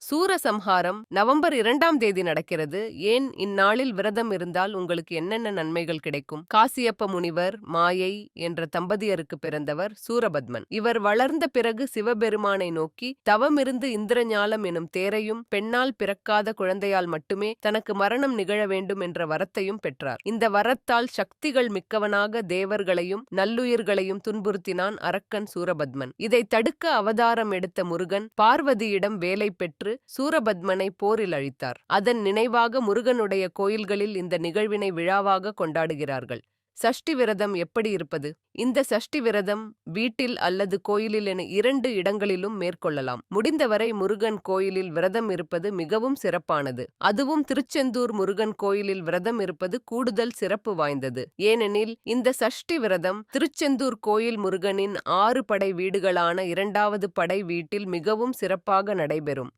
Soorasamharam November 2ஆம் தேதி நடக்கிறது. ஏன் இந்நாளில் விரதம் இருந்தால் உங்களுக்கு என்னென்ன நன்மைகள் கிடைக்கும்? காசியப்ப முனிவர், மாயை என்ற தம்பதியருக்கு பிறந்தவர் சூரபத்மன். இவர் வளர்ந்த பிறகு சிவபெருமானை நோக்கி தவமிருந்து இந்திரஞாலம் எனும் தேரையும் பெண்ணால் பிறக்காத குழந்தையால் மட்டுமே தனக்கு மரணம் நிகழ வேண்டும் என்ற வரத்தையும் பெற்றார். இந்த வரத்தால் சக்திகள் மிக்கவனாக தேவர்களையும் நல்லுயிர்களையும் துன்புறுத்தினான் அரக்கன் சூரபத்மன். இதை தடுக்க அவதாரம் எடுத்த முருகன் பார்வதியிடம் வேலை பெற்று சூரபத்மனை போரில் அழித்தார். அதன் நினைவாக முருகனுடைய கோயில்களில் இந்த நிகழ்வினை விழாவாக கொண்டாடுகிறார்கள். சஷ்டி விரதம் எப்படி இருப்பது? இந்த சஷ்டி விரதம் வீட்டில் அல்லது கோயிலில் என 2 இடங்களிலும் மேற்கொள்ளலாம். முடிந்தவரை முருகன் கோயிலில் விரதம் இருப்பது மிகவும் சிறப்பானது. அதுவும் திருச்செந்தூர் முருகன் கோயிலில் விரதம் இருப்பது கூடுதல் சிறப்பு வாய்ந்தது. ஏனெனில் இந்த சஷ்டி விரதம் திருச்செந்தூர் கோயில் முருகனின் 6 படை வீடுகளான 2வது படை வீட்டில் மிகவும் சிறப்பாக நடைபெறும்.